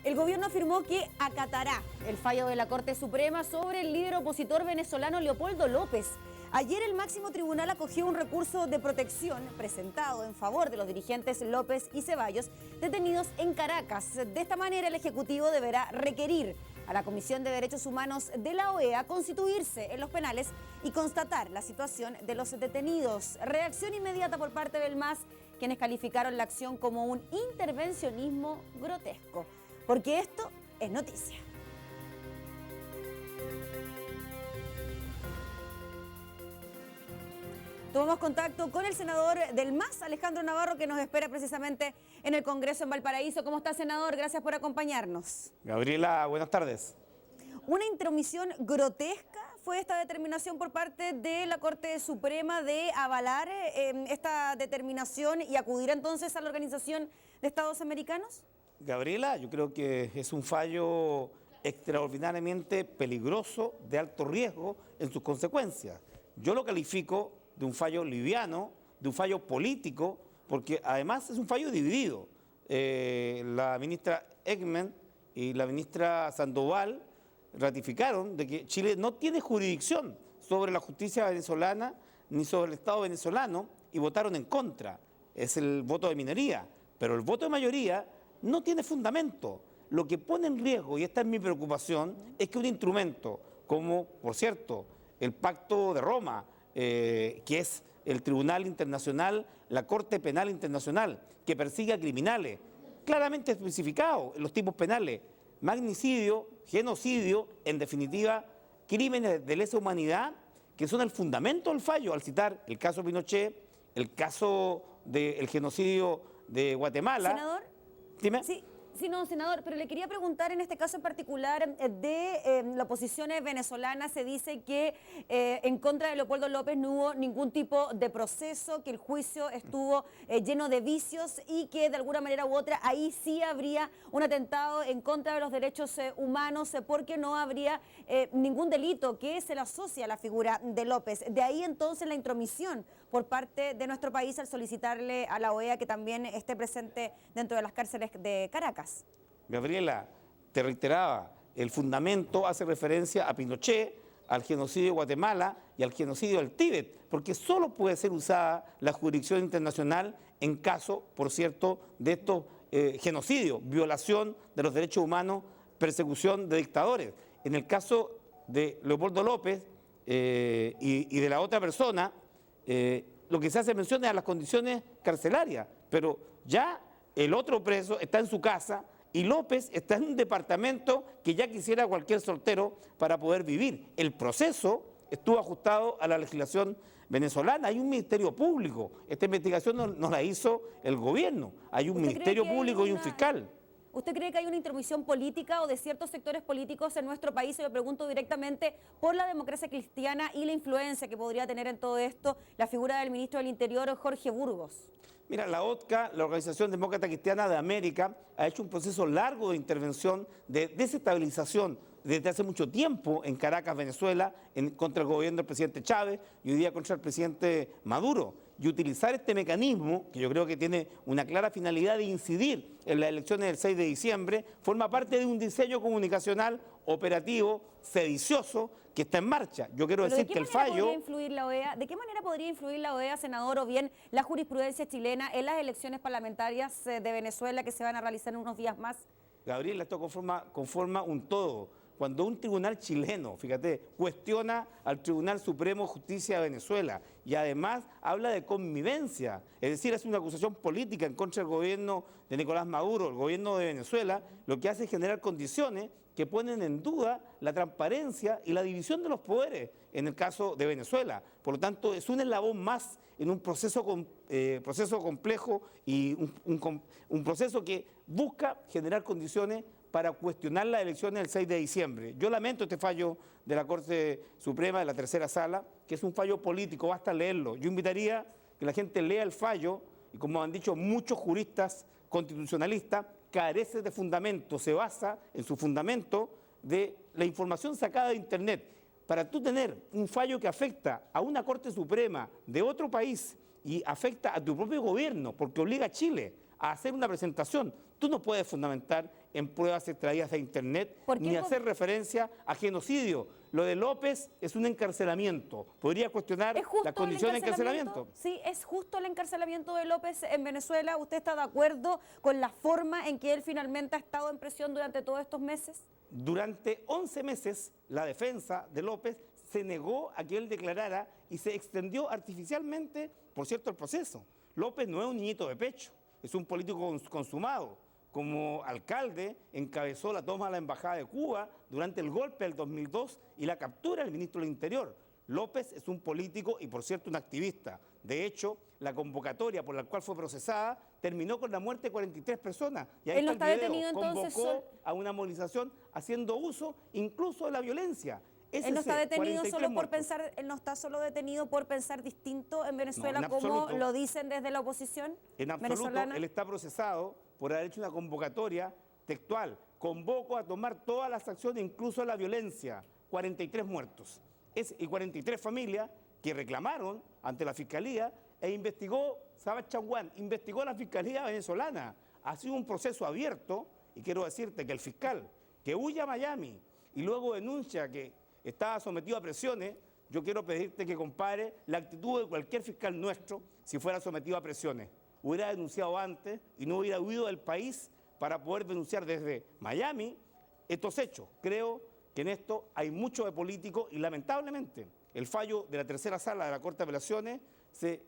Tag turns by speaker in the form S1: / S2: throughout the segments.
S1: El gobierno afirmó que acatará el fallo de la Corte Suprema sobre el líder opositor venezolano Leopoldo López. Ayer el máximo tribunal acogió un recurso de protección presentado en favor de los dirigentes López y Ceballos detenidos en Caracas. De esta manera el Ejecutivo deberá requerir a la Comisión de Derechos Humanos de la OEA constituirse en los penales y constatar la situación de los detenidos. Reacción inmediata por parte del MAS, quienes calificaron la acción como un intervencionismo grotesco. Porque esto es noticia. Tomamos contacto con el senador del MAS, Alejandro Navarro, que nos espera precisamente en el Congreso en Valparaíso. ¿Cómo está, senador? Gracias por acompañarnos.
S2: Gabriela, buenas tardes.
S1: Una intromisión grotesca fue esta determinación por parte de la Corte Suprema de avalar esta determinación y acudir entonces a la Organización de Estados Americanos.
S2: Gabriela, yo creo que es un fallo extraordinariamente peligroso, de alto riesgo en sus consecuencias. Yo lo califico de un fallo liviano, de un fallo político, porque además es un fallo dividido. La ministra Ekmen y la ministra Sandoval ratificaron de que Chile no tiene jurisdicción sobre la justicia venezolana ni sobre el Estado venezolano y votaron en contra. Es el voto de minoría, pero el voto de mayoría no tiene fundamento. Lo que pone en riesgo, y esta es mi preocupación, es que un instrumento como, por cierto, el Pacto de Roma, que es el Tribunal Internacional, la Corte Penal Internacional, que persigue a criminales, claramente especificado en los tipos penales, magnicidio, genocidio, en definitiva, crímenes de lesa humanidad, que son el fundamento del fallo, al citar el caso Pinochet, el caso del genocidio de Guatemala.
S1: Senador.
S2: Dime.
S1: Sí, no, senador, pero le quería preguntar en este caso en particular de la oposición venezolana. Se dice que en contra de Leopoldo López no hubo ningún tipo de proceso, que el juicio estuvo lleno de vicios y que de alguna manera u otra ahí sí habría un atentado en contra de los derechos humanos porque no habría ningún delito que se le asocia a la figura de López. De ahí entonces la intromisión por parte de nuestro país al solicitarle a la OEA que también esté presente dentro de las cárceles de Caracas.
S2: Gabriela, te reiteraba, el fundamento hace referencia a Pinochet, al genocidio de Guatemala y al genocidio del Tíbet, porque solo puede ser usada la jurisdicción internacional en caso, por cierto, de estos genocidios, violación de los derechos humanos, persecución de dictadores. En el caso de Leopoldo López y de la otra persona, lo que se hace mención es a las condiciones carcelarias, pero ya el otro preso está en su casa y López está en un departamento que ya quisiera cualquier soltero para poder vivir. El proceso estuvo ajustado a la legislación venezolana. Hay un ministerio público. Esta investigación no la hizo el gobierno. Hay un ministerio público y un fiscal.
S1: ¿Usted cree que hay una intromisión política o de ciertos sectores políticos en nuestro país? Se lo pregunto directamente por la democracia cristiana y la influencia que podría tener en todo esto la figura del ministro del Interior, Jorge Burgos.
S2: Mira, la OTCA, la Organización Demócrata Cristiana de América, ha hecho un proceso largo de intervención, de desestabilización desde hace mucho tiempo en Caracas, Venezuela, contra el gobierno del presidente Chávez y hoy día contra el presidente Maduro. Y utilizar este mecanismo, que yo creo que tiene una clara finalidad de incidir en las elecciones del 6 de diciembre, forma parte de un diseño comunicacional operativo, sedicioso, que está en marcha. Yo quiero decir que el fallo...
S1: ¿De qué manera podría influir la OEA, senador, o bien la jurisprudencia chilena en las elecciones parlamentarias de Venezuela que se van a realizar en unos días más?
S2: Gabriela, esto conforma un todo. Cuando un tribunal chileno, fíjate, cuestiona al Tribunal Supremo de Justicia de Venezuela y además habla de connivencia, es decir, es una acusación política en contra del gobierno de Nicolás Maduro, el gobierno de Venezuela, lo que hace es generar condiciones que ponen en duda la transparencia y la división de los poderes en el caso de Venezuela. Por lo tanto, es un eslabón más en un proceso complejo y un proceso que busca generar condiciones para cuestionar las elecciones del 6 de diciembre. Yo lamento este fallo de la Corte Suprema de la Tercera Sala, que es un fallo político, basta leerlo. Yo invitaría que la gente lea el fallo y, como han dicho muchos juristas constitucionalistas, carece de fundamento, se basa en su fundamento de la información sacada de Internet. Para tú tener un fallo que afecta a una Corte Suprema de otro país y afecta a tu propio gobierno, porque obliga a Chile a hacer una presentación Tú no puedes fundamentar en pruebas extraídas de Internet ni hacer referencia a genocidio. Lo de López es un encarcelamiento. ¿Podría cuestionar las condiciones de encarcelamiento?
S1: Sí, es justo el encarcelamiento de López en Venezuela. ¿Usted está de acuerdo con la forma en que él finalmente ha estado en prisión durante todos estos meses?
S2: Durante 11 meses, la defensa de López se negó a que él declarara y se extendió artificialmente, por cierto, el proceso. López no es un niñito de pecho, es un político consumado. Como alcalde encabezó la toma de la Embajada de Cuba durante el golpe del 2002 y la captura del ministro del Interior. López es un político y, por cierto, un activista. De hecho, la convocatoria por la cual fue procesada terminó con la muerte de 43 personas. Y ahí
S1: ¿Él no
S2: está el
S1: está
S2: video.
S1: detenido entonces?
S2: Convocó a una movilización haciendo uso incluso de la violencia.
S1: Él no está detenido solo por pensar, él no está solo detenido por pensar distinto en Venezuela,
S2: no, en
S1: como
S2: absoluto.
S1: lo dicen desde la oposición
S2: En absoluto,
S1: venezolana.
S2: él está procesado por haber hecho una convocatoria textual. Convoco a tomar todas las acciones, incluso la violencia. 43 muertos. Y 43 familias que reclamaron ante la Fiscalía e investigó, Sabas Changuán, investigó la Fiscalía venezolana. Ha sido un proceso abierto y quiero decirte que el fiscal que huye a Miami y luego denuncia que estaba sometido a presiones, yo quiero pedirte que compare la actitud de cualquier fiscal nuestro si fuera sometido a presiones. Hubiera denunciado antes y no hubiera huido del país para poder denunciar desde Miami estos hechos. Creo que en esto hay mucho de político y lamentablemente el fallo de la tercera sala de la Corte de Apelaciones se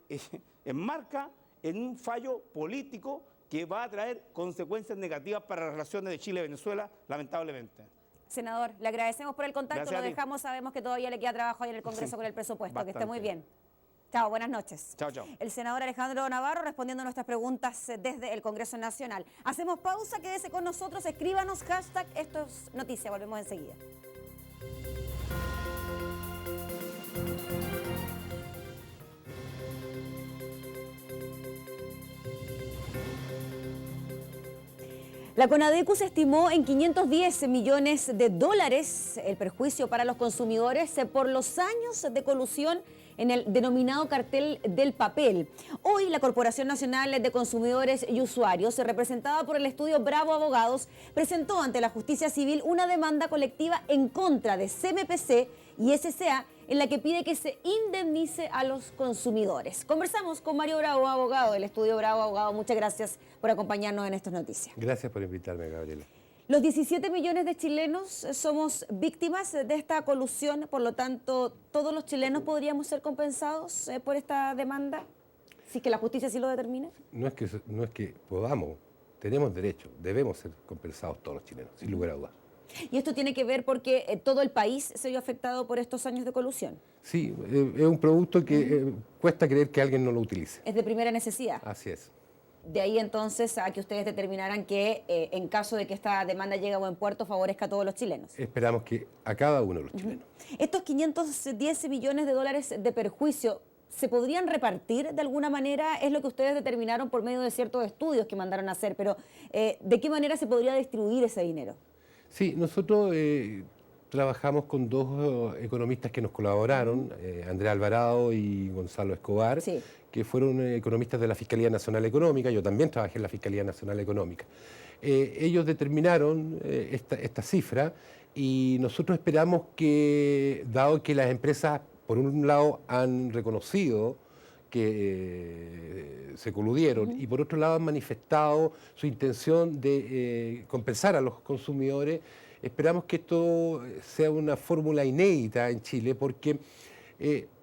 S2: enmarca en un fallo político que va a traer consecuencias negativas para las relaciones de Chile y Venezuela, lamentablemente.
S1: Senador, le agradecemos por el contacto,
S2: Gracias
S1: lo dejamos, sabemos que todavía le queda trabajo ahí en el Congreso con el presupuesto,
S2: bastante.
S1: Que esté muy bien. Chao, buenas noches.
S2: Chao, chao.
S1: El senador Alejandro Navarro respondiendo a nuestras preguntas desde el Congreso Nacional. Hacemos pausa, quédese con nosotros, escríbanos, hashtag, esto es noticia, volvemos enseguida. La Conadecus estimó en 510 millones de dólares el perjuicio para los consumidores por los años de colusión en el denominado cartel del papel. Hoy la Corporación Nacional de Consumidores y Usuarios, representada por el estudio Bravo Abogados, presentó ante la Justicia Civil una demanda colectiva en contra de CMPC y SCA en la que pide que se indemnice a los consumidores. Conversamos con Mario Bravo, abogado del estudio Bravo Abogado. Muchas gracias por acompañarnos en estas noticias.
S3: Gracias por invitarme, Gabriela.
S1: Los 17 millones de chilenos somos víctimas de esta colusión, por lo tanto, ¿todos los chilenos podríamos ser compensados por esta demanda? Si es que la justicia sí lo determina.
S3: No es que podamos, tenemos derecho, debemos ser compensados todos los chilenos, sin lugar a dudas.
S1: Y esto tiene que ver porque todo el país se vio afectado por estos años de colusión.
S3: Sí, es un producto que cuesta creer que alguien no lo utilice.
S1: Es de primera necesidad.
S3: Así es.
S1: De ahí entonces a que ustedes determinaran que en caso de que esta demanda llegue a buen puerto favorezca a todos los chilenos.
S3: Esperamos que a cada uno de los chilenos.
S1: Estos 510 millones de dólares de perjuicio, ¿se podrían repartir de alguna manera? Es lo que ustedes determinaron por medio de ciertos estudios que mandaron a hacer, pero ¿de qué manera se podría distribuir ese dinero?
S3: Sí, nosotros trabajamos con dos economistas que nos colaboraron, Andrea Alvarado y Gonzalo Escobar,
S1: sí,
S3: que fueron economistas de la Fiscalía Nacional Económica. Yo también trabajé en la Fiscalía Nacional Económica. Ellos determinaron esta cifra y nosotros esperamos que, dado que las empresas, por un lado, han reconocido que se coludieron y por otro lado han manifestado su intención de compensar a los consumidores, esperamos que esto sea una fórmula inédita en Chile porque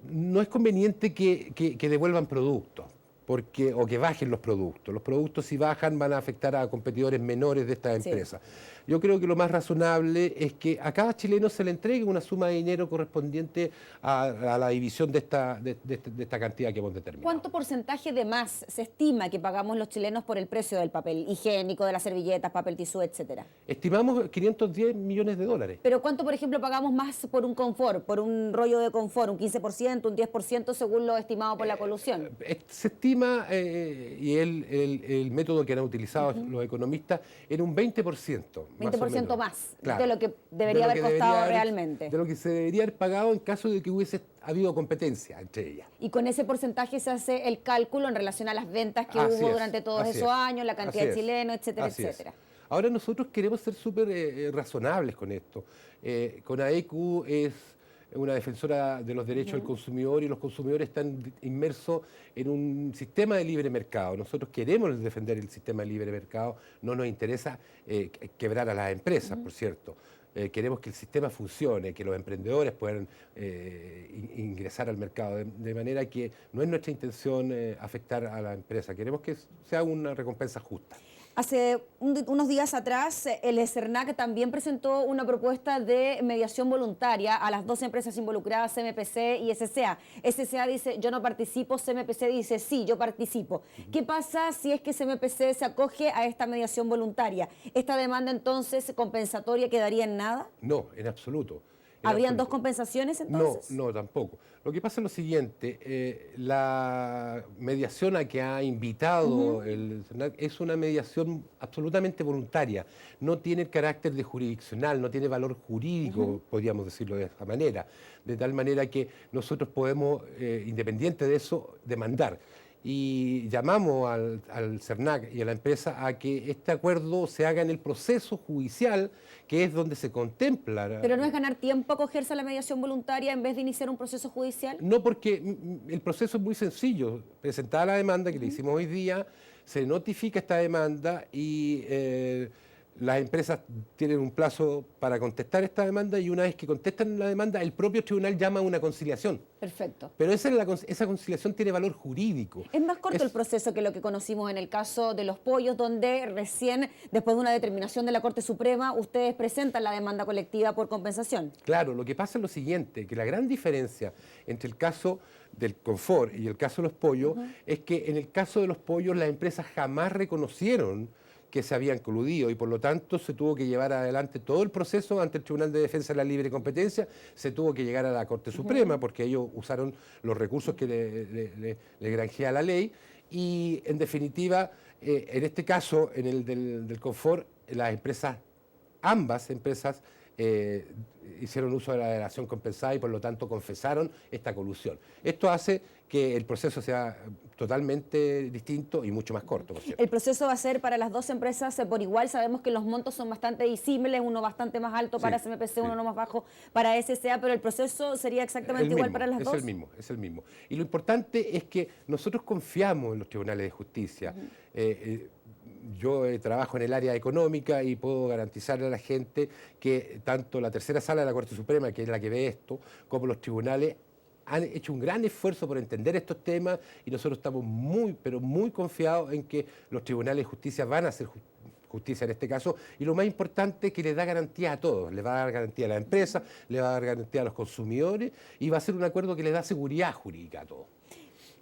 S3: no es conveniente que devuelvan productos o que bajen los productos. Los productos si bajan van a afectar a competidores menores de estas empresas. Sí. Yo creo que lo más razonable es que a cada chileno se le entregue una suma de dinero correspondiente a la división de esta cantidad que hemos determinado.
S1: ¿Cuánto porcentaje de más se estima que pagamos los chilenos por el precio del papel higiénico, de las servilletas, papel tisú, etcétera?
S3: Estimamos 510 millones de dólares.
S1: ¿Pero cuánto, por ejemplo, pagamos más por un confort, por un rollo de confort? ¿Un 15%, un 10% según lo estimado por la colusión?
S3: Se estima estima, y el método que han utilizado los economistas, era un 20%.
S1: 20% más
S3: Claro,
S1: de lo que debería haber costado realmente.
S3: De lo que se debería haber pagado en caso de que hubiese habido competencia entre ellas.
S1: Y con ese porcentaje se hace el cálculo en relación a las ventas que hubo durante todos esos años, la cantidad de chilenos, etcétera, etcétera.
S3: Ahora nosotros queremos ser súper razonables con esto. CONADECU es una defensora de los derechos del consumidor y los consumidores están inmersos en un sistema de libre mercado. Nosotros queremos defender el sistema de libre mercado, no nos interesa quebrar a las empresas, por cierto. Queremos que el sistema funcione, que los emprendedores puedan ingresar al mercado, de manera que no es nuestra intención afectar a la empresa, queremos que sea una recompensa justa.
S1: Hace unos días atrás, el CERNAC también presentó una propuesta de mediación voluntaria a las dos empresas involucradas, CMPC y SCA. SCA dice, yo no participo, CMPC dice, sí, yo participo. ¿Qué pasa si es que CMPC se acoge a esta mediación voluntaria? ¿Esta demanda entonces compensatoria quedaría en nada?
S3: No, en absoluto.
S1: ¿Habrían dos compensaciones entonces?
S3: No, tampoco. Lo que pasa es lo siguiente, la mediación a que ha invitado el CERNAC es una mediación absolutamente voluntaria, no tiene carácter de jurisdiccional, no tiene valor jurídico, podríamos decirlo de esta manera, de tal manera que nosotros podemos, independiente de eso, demandar. Y llamamos al CERNAC y a la empresa a que este acuerdo se haga en el proceso judicial, que es donde se contempla.
S1: ¿Pero no es ganar tiempo acogerse a la mediación voluntaria en vez de iniciar un proceso judicial?
S3: No, porque el proceso es muy sencillo. Presentada la demanda, que le hicimos hoy día, se notifica esta demanda y las empresas tienen un plazo para contestar esta demanda y una vez que contestan la demanda, el propio tribunal llama a una conciliación.
S1: Perfecto.
S3: Pero esa conciliación tiene valor jurídico.
S1: Es más corto el proceso que lo que conocimos en el caso de los pollos, donde recién, después de una determinación de la Corte Suprema, ustedes presentan la demanda colectiva por compensación.
S3: Claro, lo que pasa es lo siguiente, que la gran diferencia entre el caso del confort y el caso de los pollos es que en el caso de los pollos las empresas jamás reconocieron que se habían coludido y por lo tanto se tuvo que llevar adelante todo el proceso ante el Tribunal de Defensa de la Libre Competencia, se tuvo que llegar a la Corte Suprema porque ellos usaron los recursos que le granjea la ley y en definitiva, en este caso, en el del confort, las empresas, ambas empresas, hicieron uso de la delación compensada y por lo tanto confesaron esta colusión. Esto hace que el proceso sea totalmente distinto y mucho más corto, por cierto.
S1: El proceso va a ser para las dos empresas por igual. Sabemos que los montos son bastante disímiles, uno bastante más alto para CMPC, uno no más bajo para SCA, pero el proceso sería exactamente igual para las dos.
S3: Es el mismo. Y lo importante es que nosotros confiamos en los tribunales de justicia. Yo trabajo en el área económica y puedo garantizarle a la gente que tanto la tercera sala de la Corte Suprema, que es la que ve esto, como los tribunales han hecho un gran esfuerzo por entender estos temas y nosotros estamos pero muy confiados en que los tribunales de justicia van a hacer justicia en este caso y lo más importante es que le da garantía a todos, le va a dar garantía a la empresa, le va a dar garantía a los consumidores y va a ser un acuerdo que le da seguridad jurídica a todos.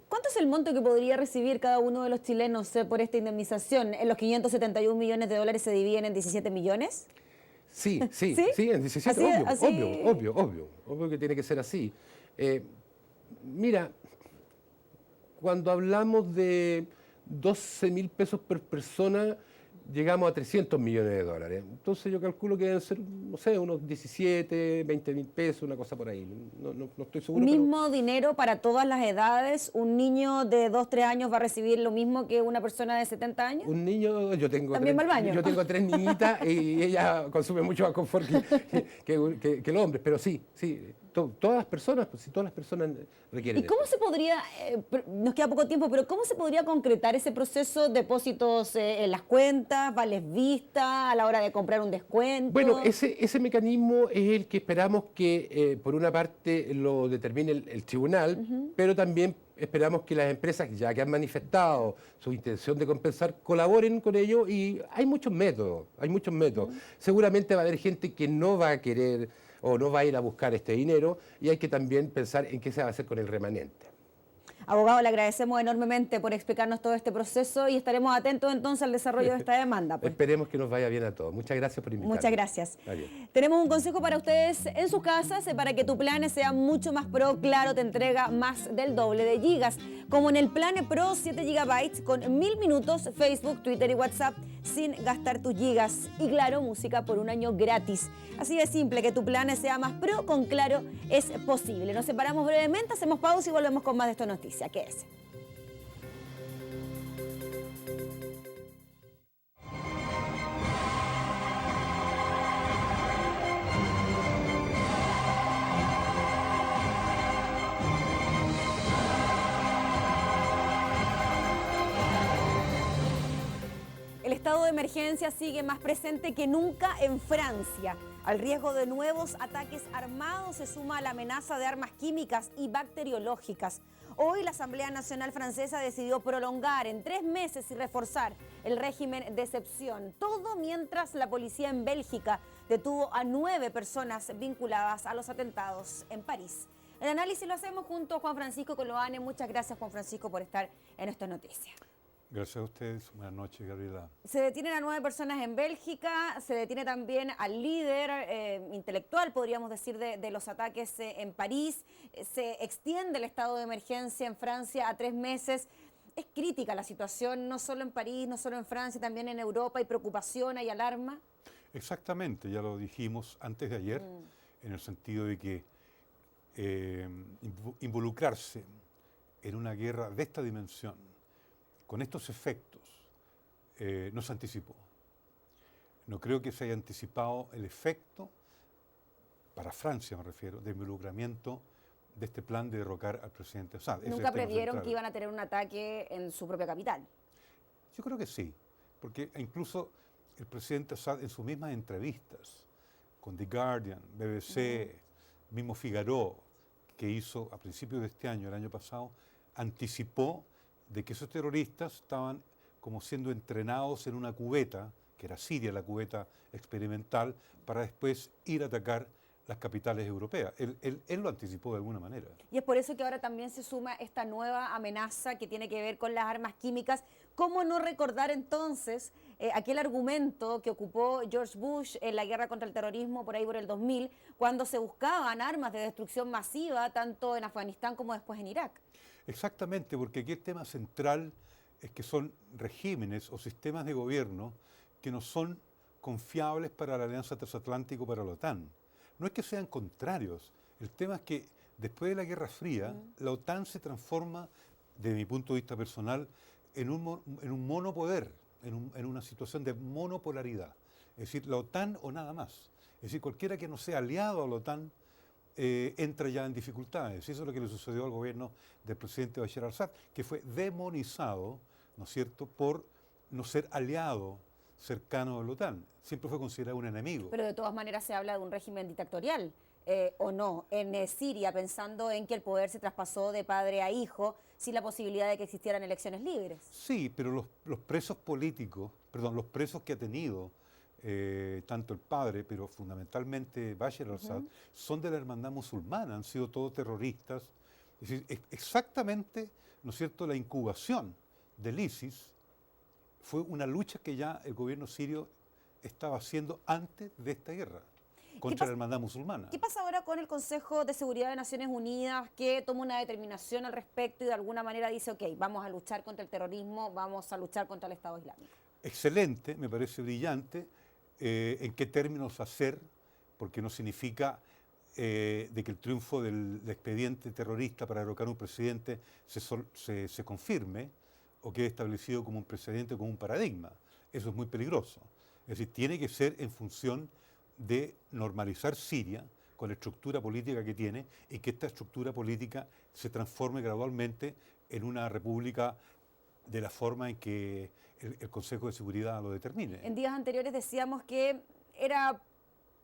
S1: ¿Cuánto es el monto que podría recibir cada uno de los chilenos por esta indemnización? ¿Los 571 millones de dólares se dividen en 17 millones?
S3: Sí, en 17, obvio que tiene que ser así. Mira, cuando hablamos de 12.000 pesos por persona, llegamos a 300 millones de dólares. Entonces yo calculo que deben ser, no sé, unos 17, 20.000 pesos, una cosa por ahí. No estoy seguro.
S1: ¿Mismo dinero para todas las edades? ¿Un niño de 2, 3 años va a recibir lo mismo que una persona de 70 años?
S3: Un niño, yo tengo
S1: ¿También va al baño?
S3: Yo tengo 3 niñitas y ella consume mucho más confort que el hombre, pero sí. Todas las personas, pues si todas las personas requieren.
S1: ¿Y cómo se podría, nos queda poco tiempo, pero cómo se podría concretar ese proceso? ¿Depósitos en las cuentas, vales vista, a la hora de comprar un descuento?
S3: Bueno, ese mecanismo es el que esperamos que por una parte lo determine el tribunal, pero también esperamos que las empresas, ya que han manifestado su intención de compensar, colaboren con ello y hay muchos métodos. Seguramente va a haber gente que no va a querer o no va a ir a buscar este dinero y hay que también pensar en qué se va a hacer con el remanente.
S1: Abogado, le agradecemos enormemente por explicarnos todo este proceso y estaremos atentos entonces al desarrollo de esta demanda. Pues.
S3: Esperemos que nos vaya bien a todos. Muchas gracias por invitarnos.
S1: Muchas gracias.
S3: Adiós.
S1: Tenemos un consejo para ustedes en sus casas para que tu plan sea mucho más pro. Claro, te entrega más del doble de gigas, como en el plan Pro 7 GB con 1000 minutos, Facebook, Twitter y WhatsApp sin gastar tus gigas. Y Claro, música por un año gratis. Así de simple, que tu plan sea más pro con Claro es posible. Nos separamos brevemente, hacemos pausa y volvemos con más de esta noticia. Quédese. El estado de emergencia sigue más presente que nunca en Francia. Al riesgo de nuevos ataques armados se suma la amenaza de armas químicas y bacteriológicas. Hoy la Asamblea Nacional Francesa decidió prolongar en 3 meses y reforzar el régimen de excepción. Todo mientras la policía en Bélgica detuvo a 9 personas vinculadas a los atentados en París. El análisis lo hacemos junto a Juan Francisco Coloane. Muchas gracias, Juan Francisco, por estar en esta noticia.
S4: Gracias a ustedes. Buenas noches, Gabriela.
S1: Se detienen a 9 personas en Bélgica, se detiene también al líder intelectual, podríamos decir, de los ataques en París. Se extiende el estado de emergencia en Francia a 3 meses. Es crítica la situación, no solo en París, no solo en Francia, también en Europa. Hay preocupación, hay alarma.
S4: Exactamente, ya lo dijimos antes de ayer, en el sentido de que involucrarse en una guerra de esta dimensión, con estos efectos, no se anticipó. No creo que se haya anticipado el efecto, para Francia me refiero, de involucramiento de este plan de derrocar al presidente Assad.
S1: Nunca previeron que iban a tener un ataque en su propia capital.
S4: Yo creo que sí, porque incluso el presidente Assad en sus mismas entrevistas con The Guardian, BBC, mismo Figaro, que hizo a principios de este año, el año pasado, anticipó de que esos terroristas estaban como siendo entrenados en una cubeta, que era Siria, la cubeta experimental, para después ir a atacar las capitales europeas. Él lo anticipó de alguna manera.
S1: Y es por eso que ahora también se suma esta nueva amenaza que tiene que ver con las armas químicas. ¿Cómo no recordar entonces aquel argumento que ocupó George Bush en la guerra contra el terrorismo por ahí por el 2000, cuando se buscaban armas de destrucción masiva, tanto en Afganistán como después en Irak?
S4: Exactamente, porque aquí el tema central es que son regímenes o sistemas de gobierno que no son confiables para la Alianza Transatlántica o para la OTAN. No es que sean contrarios, el tema es que después de la Guerra Fría, la OTAN se transforma, desde mi punto de vista personal, en un monopoder, en una situación de monopolaridad. Es decir, la OTAN o nada más. Es decir, cualquiera que no sea aliado a la OTAN entra ya en dificultades. Eso es lo que le sucedió al gobierno del presidente Bashar al-Assad, que fue demonizado, ¿no es cierto?, por no ser aliado cercano a la OTAN. Siempre fue considerado un enemigo.
S1: Pero de todas maneras se habla de un régimen dictatorial, ¿o no? En Siria, pensando en que el poder se traspasó de padre a hijo, sin la posibilidad de que existieran elecciones libres.
S4: Sí, pero los presos políticos, perdón, los presos que ha tenido tanto el padre, pero fundamentalmente Bashar al-Assad, son de la hermandad musulmana, han sido todos terroristas. Es decir, exactamente, ¿no es cierto?, la incubación del ISIS fue una lucha que ya el gobierno sirio estaba haciendo antes de esta guerra contra la hermandad musulmana.
S1: ¿Qué pasa ahora con el Consejo de Seguridad de Naciones Unidas, que toma una determinación al respecto y de alguna manera dice, ok, vamos a luchar contra el terrorismo, vamos a luchar contra el Estado Islámico?
S4: Excelente, me parece brillante. En qué términos hacer, porque no significa de que el triunfo del expediente terrorista para derrocar a un presidente se confirme o quede establecido como un precedente, como un paradigma. Eso es muy peligroso. Es decir, tiene que ser en función de normalizar Siria con la estructura política que tiene y que esta estructura política se transforme gradualmente en una república de la forma en que el Consejo de Seguridad lo determine.
S1: En días anteriores decíamos que era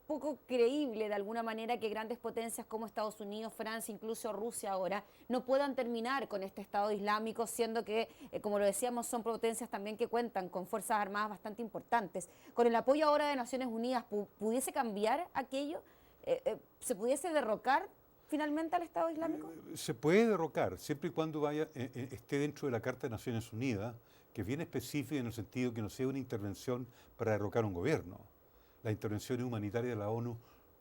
S1: poco creíble de alguna manera que grandes potencias como Estados Unidos, Francia, incluso Rusia ahora, no puedan terminar con este Estado Islámico, siendo que, como lo decíamos, son potencias también que cuentan con fuerzas armadas bastante importantes. Con el apoyo ahora de Naciones Unidas, ¿pudiese cambiar aquello? ¿Se pudiese derrocar finalmente al Estado Islámico?
S4: Se puede derrocar, siempre y cuando esté dentro de la Carta de Naciones Unidas, que es bien específica en el sentido que no sea una intervención para derrocar un gobierno. Las intervenciones humanitarias de la ONU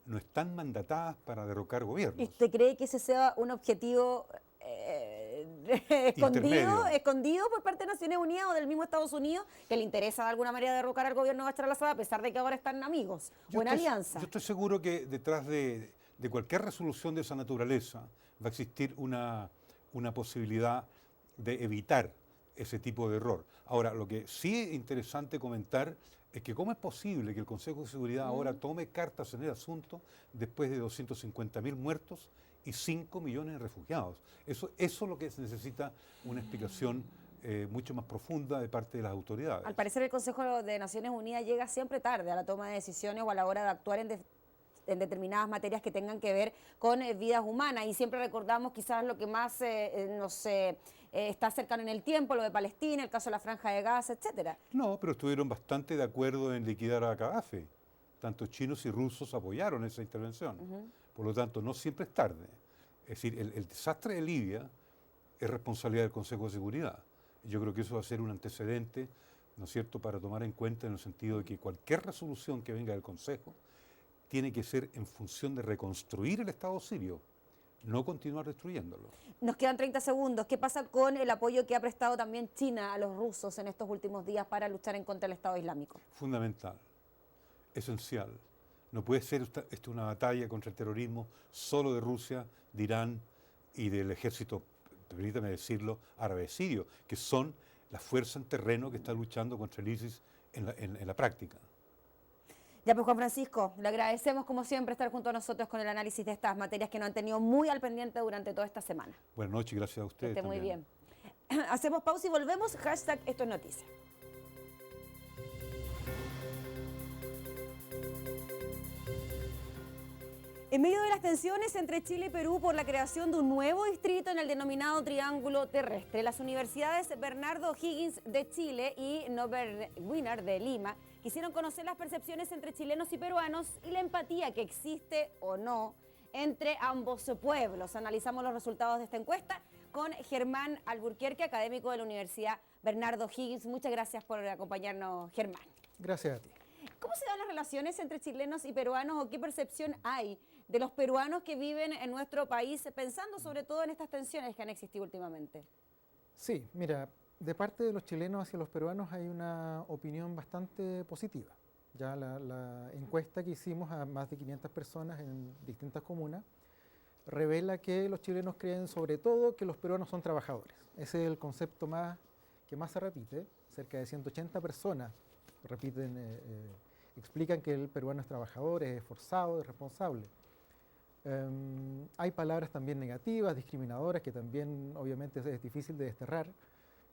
S4: no están mandatadas para derrocar gobiernos.
S1: ¿Y usted cree que ese sea un objetivo escondido por parte de Naciones Unidas o del mismo Estados Unidos, que le interesa de alguna manera derrocar al gobierno de Bashar al-Assad, a pesar de que ahora están amigos o en alianza?
S4: Yo estoy seguro que detrás de cualquier resolución de esa naturaleza va a existir una posibilidad de evitar ese tipo de error. Ahora, lo que sí es interesante comentar es que cómo es posible que el Consejo de Seguridad ahora tome cartas en el asunto después de 250.000 muertos y 5 millones de refugiados. Eso es lo que se necesita una explicación mucho más profunda de parte de las autoridades.
S1: Al parecer el Consejo de Naciones Unidas llega siempre tarde a la toma de decisiones o a la hora de actuar en determinadas materias que tengan que ver con vidas humanas, y siempre recordamos quizás lo que más está cercano en el tiempo, lo de Palestina, el caso de la Franja de Gaza, etcétera.
S4: No, pero estuvieron bastante de acuerdo en liquidar a Gaddafi. Tanto chinos y rusos apoyaron esa intervención. Por lo tanto, no siempre es tarde. Es decir, el desastre de Libia es responsabilidad del Consejo de Seguridad. Yo creo que eso va a ser un antecedente, ¿no es cierto?, para tomar en cuenta en el sentido de que cualquier resolución que venga del Consejo tiene que ser en función de reconstruir el Estado sirio, no continuar destruyéndolo.
S1: Nos quedan 30 segundos. ¿Qué pasa con el apoyo que ha prestado también China a los rusos en estos últimos días para luchar en contra del Estado Islámico?
S4: Fundamental, esencial. No puede ser esto una batalla contra el terrorismo solo de Rusia, de Irán y del ejército, permítame decirlo, árabe sirio, que son la fuerza en terreno que está luchando contra el ISIS en la práctica.
S1: Ya pues, Juan Francisco, le agradecemos como siempre estar junto a nosotros con el análisis de estas materias que nos han tenido muy al pendiente durante toda esta semana.
S4: Buenas noches y gracias a ustedes.
S1: Que esté muy bien. Hacemos pausa y volvemos. Hashtag Esto es Noticia. En medio de las tensiones entre Chile y Perú por la creación de un nuevo distrito en el denominado Triángulo Terrestre, las universidades Bernardo O'Higgins de Chile y Norbert Wiener de Lima quisieron conocer las percepciones entre chilenos y peruanos y la empatía que existe o no entre ambos pueblos. Analizamos los resultados de esta encuesta con Germán Alburquerque, académico de la Universidad Bernardo O'Higgins. Muchas gracias por acompañarnos, Germán.
S5: Gracias a ti.
S1: ¿Cómo se dan las relaciones entre chilenos y peruanos o qué percepción hay de los peruanos que viven en nuestro país, pensando sobre todo en estas tensiones que han existido últimamente?
S5: Sí, mira, de parte de los chilenos hacia los peruanos hay una opinión bastante positiva. Ya la encuesta que hicimos a más de 500 personas en distintas comunas revela que los chilenos creen sobre todo que los peruanos son trabajadores. Ese es el concepto que más se repite. Cerca de 180 personas explican que el peruano es trabajador, es esforzado, es responsable. Hay palabras también negativas, discriminadoras, que también obviamente es difícil de desterrar.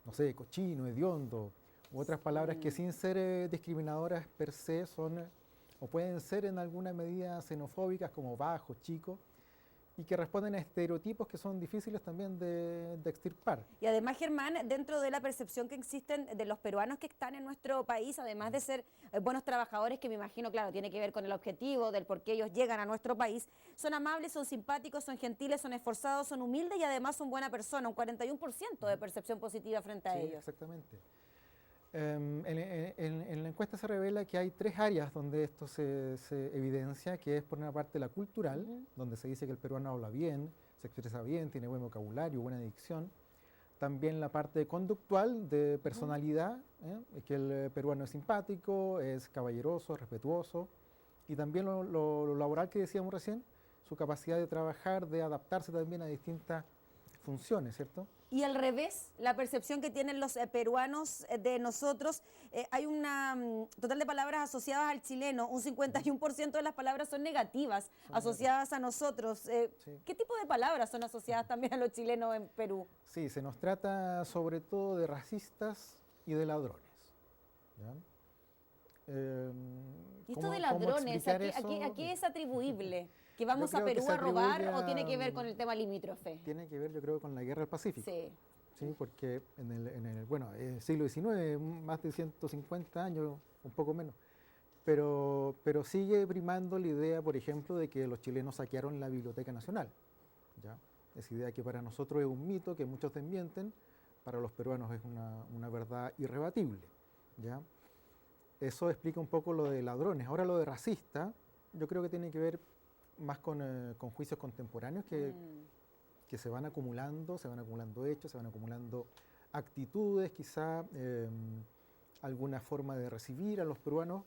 S5: No sé, cochino, hediondo, u otras palabras que sin ser discriminadoras per se son, o pueden ser en alguna medida xenofóbicas, como bajo, chico, y que responden a estereotipos que son difíciles también de extirpar.
S1: Y además, Germán, dentro de la percepción que existen de los peruanos que están en nuestro país, además de ser buenos trabajadores, que me imagino, claro, tiene que ver con el objetivo del por qué ellos llegan a nuestro país, son amables, son simpáticos, son gentiles, son esforzados, son humildes y además son buena persona, un 41% de percepción positiva frente a ellos.
S5: Exactamente. En la encuesta se revela que hay 3 áreas donde esto se evidencia, que es por una parte la cultural, donde se dice que el peruano habla bien, se expresa bien, tiene buen vocabulario, buena dicción. También la parte conductual, de personalidad, que el peruano es simpático, es caballeroso, respetuoso. Y también lo laboral que decíamos recién, su capacidad de trabajar, de adaptarse también a distintas funciones, ¿cierto?
S1: Y al revés, la percepción que tienen los peruanos de nosotros, hay una total de palabras asociadas al chileno, un 51% de las palabras son negativas, asociadas a nosotros.
S5: Sí.
S1: ¿Qué tipo de palabras son asociadas también a los chilenos en Perú?
S5: Sí, se nos trata sobre todo de racistas y de ladrones. ¿Ya?
S1: ¿Y esto de ladrones, a qué es atribuible? ¿Que vamos a Perú a robar o tiene que ver con el tema limítrofe?
S5: Tiene que ver, yo creo, con la guerra del Pacífico.
S1: Sí.
S5: Sí, porque en el siglo XIX, más de 150 años, un poco menos, pero sigue primando la idea, por ejemplo, de que los chilenos saquearon la Biblioteca Nacional. ¿ya? Esa idea que para nosotros es un mito, que muchos desmienten, para los peruanos es una verdad irrebatible, ¿ya? Eso explica un poco lo de ladrones. Ahora lo de racista, yo creo que tiene que ver más con juicios contemporáneos que se van acumulando hechos, se van acumulando actitudes, quizá alguna forma de recibir a los peruanos,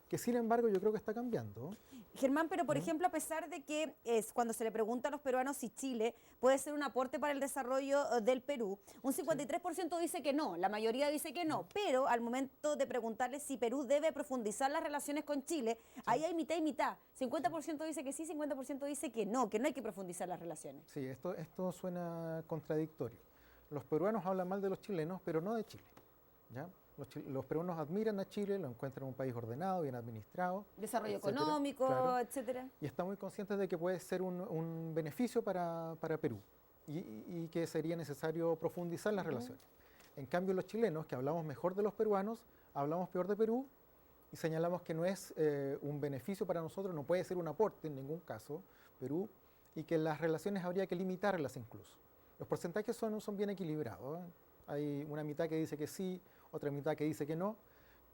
S5: que sin embargo yo creo que está cambiando.
S1: Germán, pero por ejemplo, a pesar de que cuando se le pregunta a los peruanos si Chile puede ser un aporte para el desarrollo del Perú, un 53% dice que no, la mayoría dice que no, pero al momento de preguntarle si Perú debe profundizar las relaciones con Chile, ahí hay mitad y mitad. 50% dice que sí, 50% dice que no hay que profundizar las relaciones.
S5: Sí, esto suena contradictorio. Los peruanos hablan mal de los chilenos, pero no de Chile, ¿ya? Los peruanos admiran a Chile, lo encuentran un país ordenado, bien administrado.
S1: Desarrollo
S5: etcétera,
S1: económico,
S5: claro,
S1: etcétera.
S5: Y están muy conscientes de que puede ser un beneficio para Perú y que sería necesario profundizar las relaciones. En cambio, los chilenos, que hablamos mejor de los peruanos, hablamos peor de Perú y señalamos que no es un beneficio para nosotros, no puede ser un aporte en ningún caso, Perú, y que las relaciones habría que limitarlas incluso. Los porcentajes son bien equilibrados, ¿eh? Hay una mitad que dice que sí, otra mitad que dice que no,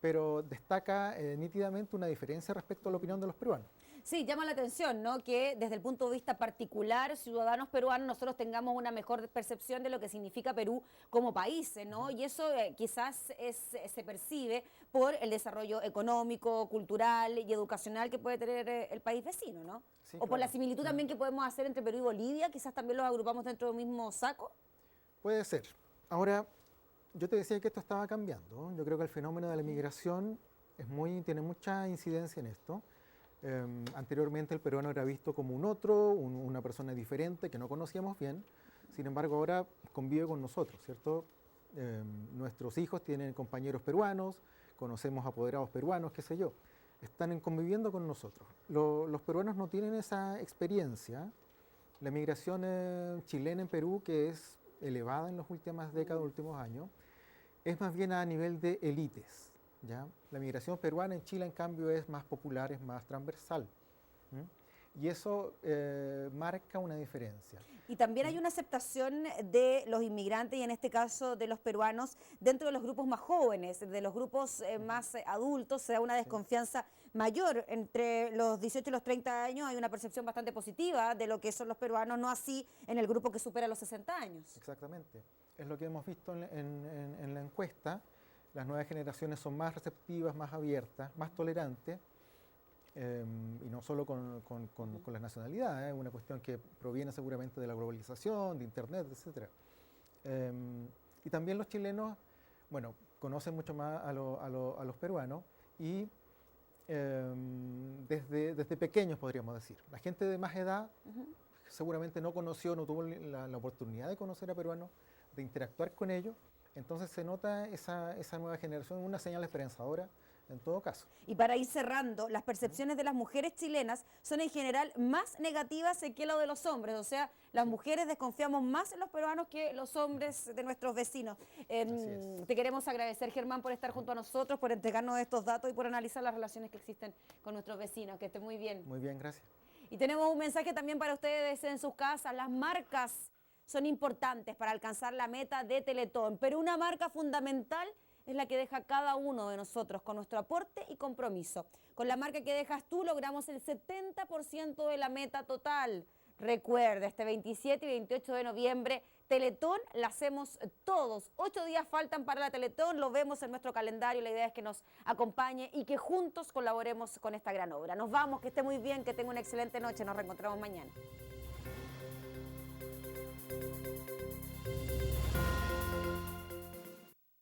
S5: pero destaca nítidamente una diferencia respecto a la opinión de los peruanos.
S1: Sí, llama la atención, ¿no? Que desde el punto de vista particular, ciudadanos peruanos, nosotros tengamos una mejor percepción de lo que significa Perú como país, ¿no? Y eso quizás se percibe por el desarrollo económico, cultural y educacional que puede tener el país vecino, ¿no?
S5: Sí,
S1: o por la
S5: claro.
S1: similitud también que podemos hacer entre Perú y Bolivia, quizás también los agrupamos dentro del mismo saco.
S5: Puede ser. Ahora, yo te decía que esto estaba cambiando. Yo creo que el fenómeno de la migración tiene mucha incidencia en esto. Anteriormente el peruano era visto como un otro, una persona diferente que no conocíamos bien. Sin embargo, ahora convive con nosotros, ¿cierto? Nuestros hijos tienen compañeros peruanos, conocemos apoderados peruanos, qué sé yo. Están conviviendo con nosotros. Los peruanos no tienen esa experiencia. La migración chilena en Perú, que es elevada en las últimas décadas, últimos años, es más bien a nivel de élites, ¿ya? La migración peruana en Chile, en cambio, es más popular, es más transversal. Y eso marca una diferencia.
S1: Y también hay una aceptación de los inmigrantes y en este caso de los peruanos dentro de los grupos más jóvenes, de los grupos más adultos, se da una desconfianza mayor. Entre los 18 y los 30 años hay una percepción bastante positiva de lo que son los peruanos, no así en el grupo que supera los 60 años.
S5: Exactamente. Es lo que hemos visto en la encuesta. Las nuevas generaciones son más receptivas, más abiertas, más tolerantes. Y no solo con las nacionalidades, es una cuestión que proviene seguramente de la globalización, de Internet, etc. Y también los chilenos, bueno, conocen mucho más a los peruanos y desde pequeños podríamos decir. La gente de más edad seguramente no conoció, no tuvo la oportunidad de conocer a peruanos, de interactuar con ellos, entonces se nota esa nueva generación, una señal esperanzadora en todo caso.
S1: Y para ir cerrando, las percepciones de las mujeres chilenas son en general más negativas que lo de los hombres, o sea, las mujeres desconfiamos más en los peruanos que los hombres de nuestros vecinos. Te queremos agradecer, Germán, por estar junto a nosotros, por entregarnos estos datos y por analizar las relaciones que existen con nuestros vecinos. Que estén muy bien.
S5: Muy bien, gracias.
S1: Y tenemos un mensaje también para ustedes en sus casas. Las marcas son importantes para alcanzar la meta de Teletón, pero una marca fundamental es la que deja cada uno de nosotros con nuestro aporte y compromiso. Con la marca que dejas tú logramos el 70% de la meta total. Recuerda, este 27 y 28 de noviembre, Teletón la hacemos todos. 8 días faltan para la Teletón, lo vemos en nuestro calendario. La idea es que nos acompañe y que juntos colaboremos con esta gran obra. Nos vamos, que esté muy bien, que tenga una excelente noche. Nos reencontramos mañana.